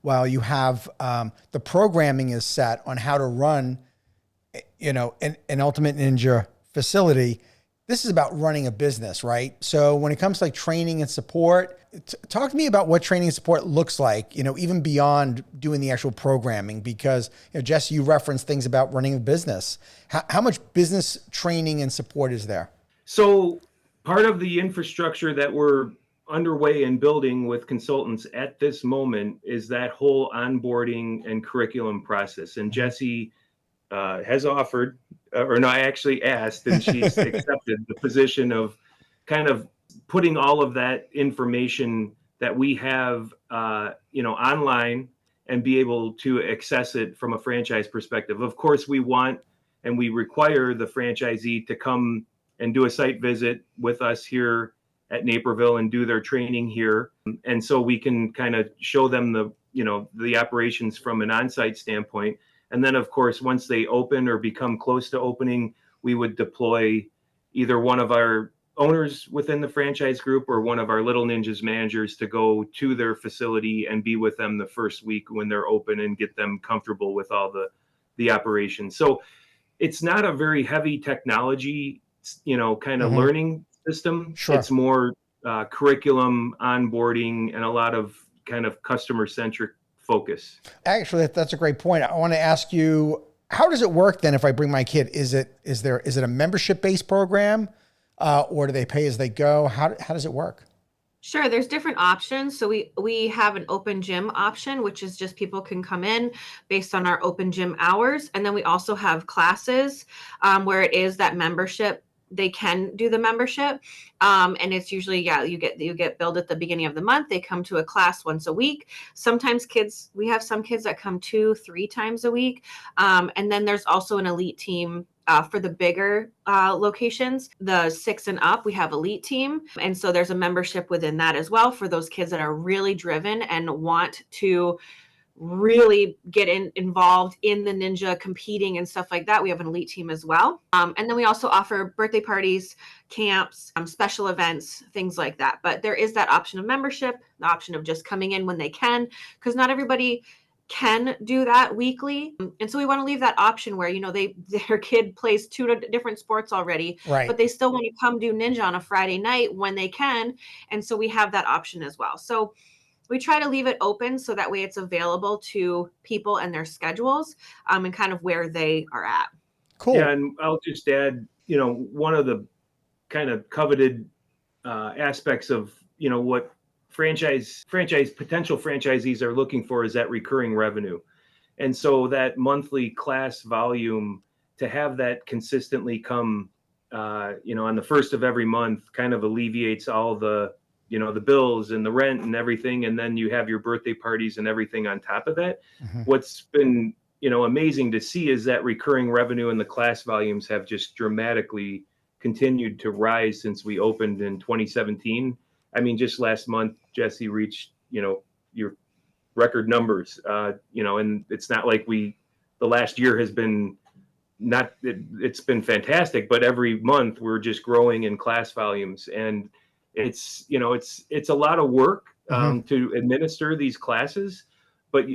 while you have the programming is set on how to run, an Ultimate Ninja facility. This is about running a business, right? So when it comes to like training and support, talk to me about what training and support looks like, even beyond doing the actual programming, because, Jesse, you referenced things about running a business. How much business training and support is there? So part of the infrastructure that we're underway and building with consultants at this moment is that whole onboarding and curriculum process. And Jesse has offered, or no, I actually asked, and she's accepted the position of kind of putting all of that information that we have, online and be able to access it from a franchise perspective. Of course, we want and we require the franchisee to come and do a site visit with us here at Naperville and do their training here. And so we can kind of show them the operations from an on-site standpoint. And then, of course, once they open or become close to opening, we would deploy either one of our owners within the franchise group or one of our Little Ninjas managers to go to their facility and be with them the first week when they're open and get them comfortable with all the operations. So it's not a very heavy technology, kind of learning system. Sure. It's more curriculum, onboarding, and a lot of kind of customer-centric focus. Actually, that's a great point. I want to ask you, how does it work then if I bring my kid? Is it a membership-based program, or do they pay as they go? How does it work? Sure, there's different options. So we have an open gym option, which is just people can come in based on our open gym hours. And then we also have classes where it is that membership. They can do the membership. And it's usually, you get billed at the beginning of the month. They come to a class once a week. Sometimes we have some kids that come 2-3 times a week. And then there's also an elite team for the bigger locations, the 6 and up, we have elite team. And so there's a membership within that as well for those kids that are really driven and want to really get involved in the ninja competing and stuff like that. We have an elite team as well. And then we also offer birthday parties, camps, special events, things like that. But there is that option of membership, the option of just coming in when they can, because not everybody can do that weekly. And so we want to leave that option where, their kid plays 2 different sports already, Right. but they still want to come do ninja on a Friday night when they can. And so we have that option as well. So we try to leave it open so that way it's available to people and their schedules, and kind of where they are at. Cool. Yeah, and I'll just add, one of the kind of coveted aspects of, what potential franchisees are looking for is that recurring revenue. And so that monthly class volume, to have that consistently come, on the first of every month, kind of alleviates all the bills and the rent and everything. And then you have your birthday parties and everything on top of that. What's been, amazing to see is that recurring revenue and the class volumes have just dramatically continued to rise since we opened in 2017. I mean, just last month, Jesse reached, your record numbers, and it's not like the last year has been it's been fantastic, but every month we're just growing in class volumes. And it's a lot of work to administer these classes, but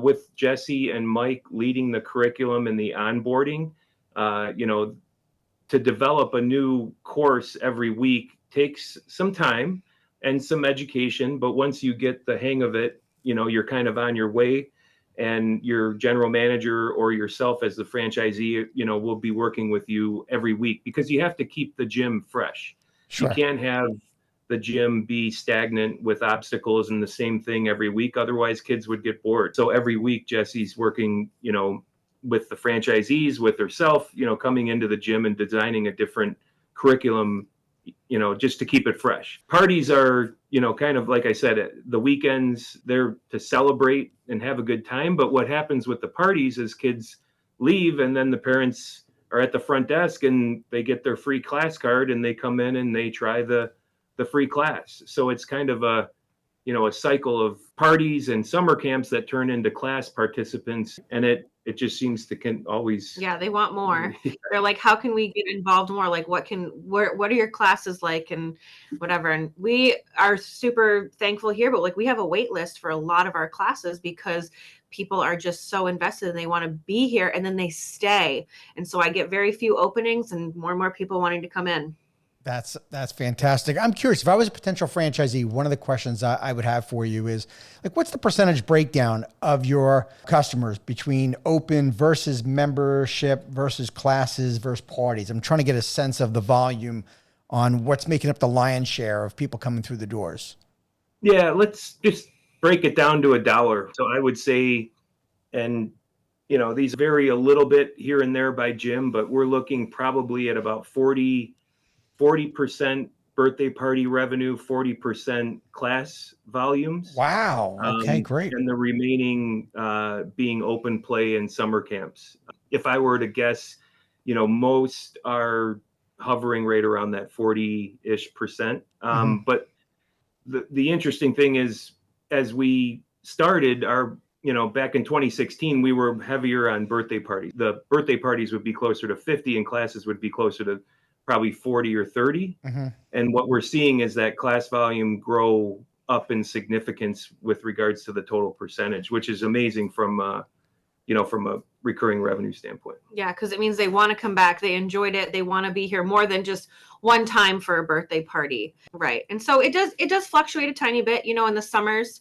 with Jesse and Mike leading the curriculum and the onboarding, to develop a new course every week takes some time and some education. But once you get the hang of it, you're kind of on your way, and your general manager or yourself as the franchisee, will be working with you every week, because you have to keep the gym fresh. Sure. You can't have the gym be stagnant with obstacles and the same thing every week. Otherwise, kids would get bored. So every week, Jesse's working, with the franchisees, with herself, coming into the gym and designing a different curriculum, just to keep it fresh. Parties are, kind of like I said, the weekends, they're to celebrate and have a good time. But what happens with the parties is kids leave, and then the parents are at the front desk and they get their free class card and they come in and they try the free class. So it's kind of a cycle of parties and summer camps that turn into class participants. And it it just seems to always. Yeah, they want more. They're like, how can we get involved more? Like, what are your classes like and whatever. And we are super thankful here, but like we have a wait list for a lot of our classes because people are just so invested and they want to be here and then they stay. And so I get very few openings and more people wanting to come in. That's fantastic. I'm curious, if I was a potential franchisee, one of the questions I would have for you is like, what's the percentage breakdown of your customers between open versus membership versus classes versus parties? I'm trying to get a sense of the volume on what's making up the lion's share of people coming through the doors. Yeah, let's just break it down to a dollar. So I would say, and these vary a little bit here and there by gym, but we're looking probably at about 40% birthday party revenue, 40% class volumes. Wow. Okay, great. And the remaining being open play and summer camps. If I were to guess, most are hovering right around that 40-ish%. But the interesting thing is, as we started our, back in 2016, we were heavier on birthday parties. The birthday parties would be closer to 50 and classes would be closer to probably 40 or 30. And what we're seeing is that class volume grow up in significance with regards to the total percentage, which is amazing from a recurring revenue standpoint. Yeah, because it means they want to come back. They enjoyed it. They want to be here more than just one time for a birthday party. Right. And so it does fluctuate a tiny bit, in the summers.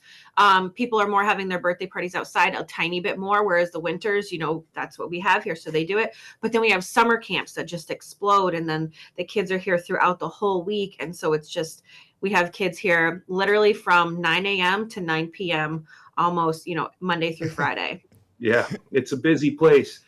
People are more having their birthday parties outside a tiny bit more, whereas the winters, that's what we have here. So they do it. But then we have summer camps that just explode. And then the kids are here throughout the whole week. And so it's just, we have kids here literally from 9 a.m. to 9 p.m. almost, Monday through Friday. Yeah, it's a busy place.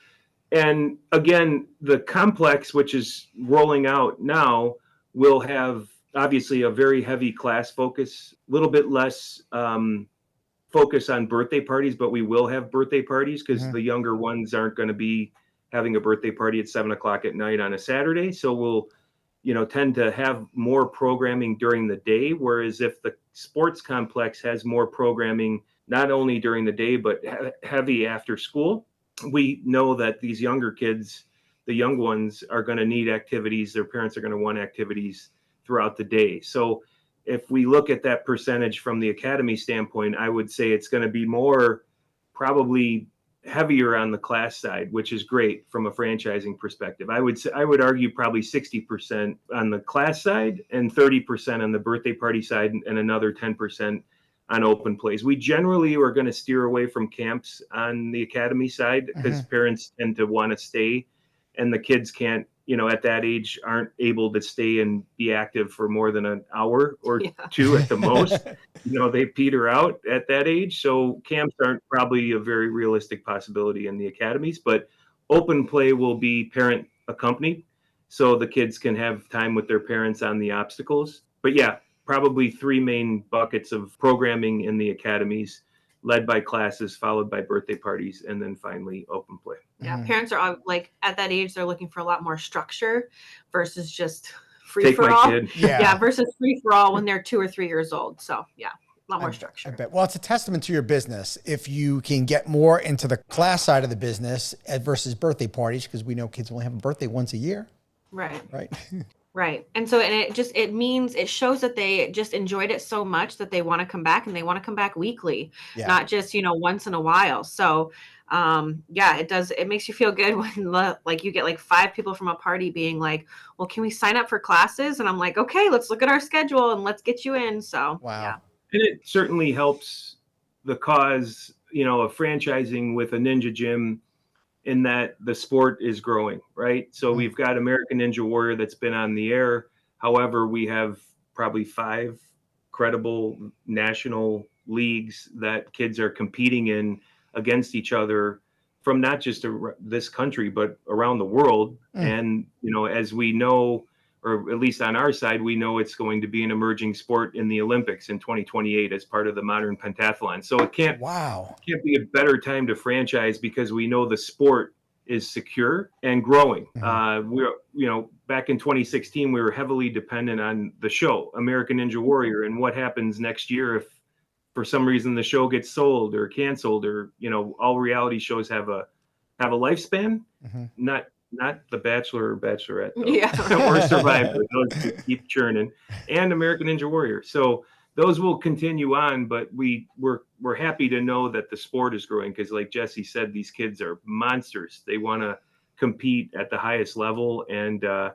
And again, the complex, which is rolling out now, will have obviously a very heavy class focus, a little bit less focus on birthday parties, but we will have birthday parties because the younger ones aren't going to be having a birthday party at 7:00 at night on a Saturday. So we'll, tend to have more programming during the day. Whereas if the sports complex has more programming, not only during the day, but heavy after school, we know that these younger kids, the young ones, are going to need activities. Their parents are going to want activities throughout the day. So if we look at that percentage from the academy standpoint, I would say it's going to be more probably heavier on the class side, which is great from a franchising perspective. I would argue probably 60% on the class side and 30% on the birthday party side and another 10% on open plays. We generally are going to steer away from camps on the academy side because parents tend to want to stay and the kids can't, at that age aren't able to stay and be active for more than an hour or two at the most. They peter out at that age. So camps aren't probably a very realistic possibility in the academies, but open play will be parent accompanied. So the kids can have time with their parents on the obstacles. But yeah, probably three main buckets of programming in the academies, led by classes, followed by birthday parties, and then finally open play. Yeah, parents are like at that age, they're looking for a lot more structure versus just free for all. Yeah, versus free for all when they're 2 or 3 years old. So yeah, a lot more structure. I bet. Well, it's a testament to your business if you can get more into the class side of the business versus birthday parties, because we know kids only have a birthday once a year. Right. Right. And so, and it shows that they just enjoyed it so much that they want to come back and they want to come back weekly, not just, once in a while. So, it makes you feel good when you get like 5 people from a party being like, well, can we sign up for classes? And I'm like, okay, let's look at our schedule and let's get you in. So, wow. And it certainly helps the cause, of franchising with a Ninja Gym in that the sport is growing, right? So we've got American Ninja Warrior that's been on the air. However, we have probably 5 credible national leagues that kids are competing in against each other from not just this country, but around the world. And, as we know, or at least on our side, we know it's going to be an emerging sport in the Olympics in 2028 as part of the modern pentathlon. So it can't be a better time to franchise because we know the sport is secure and growing. Back in 2016, we were heavily dependent on the show, American Ninja Warrior, and what happens next year if for some reason the show gets sold or canceled or, all reality shows have a have a lifespan. Mm-hmm. Not The Bachelor or Bachelorette, though. Yeah. Or Survivor. Those two keep churning, and American Ninja Warrior. So those will continue on, but we're happy to know that the sport is growing because, like Jesse said, these kids are monsters. They want to compete at the highest level, and I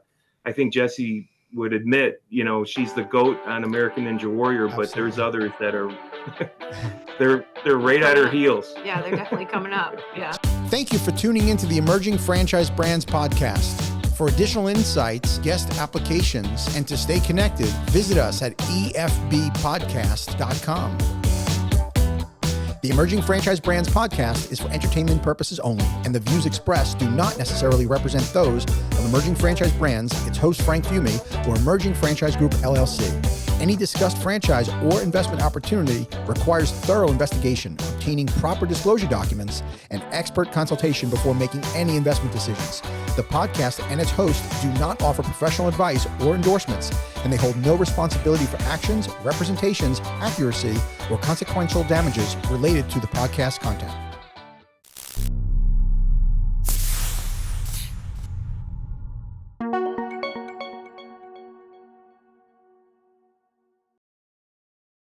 think Jesse would admit, she's the GOAT on American Ninja Warrior, but there's others that are they're right at her heels. Yeah, they're definitely coming up. Yeah. Thank you for tuning into the Emerging Franchise Brands podcast. For additional insights, guest applications, and to stay connected, visit us at efbpodcast.com. The Emerging Franchise Brands podcast is for entertainment purposes only, and the views expressed do not necessarily represent those of Emerging Franchise Brands, its host Frank Fumey, or Emerging Franchise Group, LLC. Any discussed franchise or investment opportunity requires thorough investigation, obtaining proper disclosure documents, and expert consultation before making any investment decisions. The podcast and its host do not offer professional advice or endorsements, and they hold no responsibility for actions, representations, accuracy, or consequential damages related to the podcast content.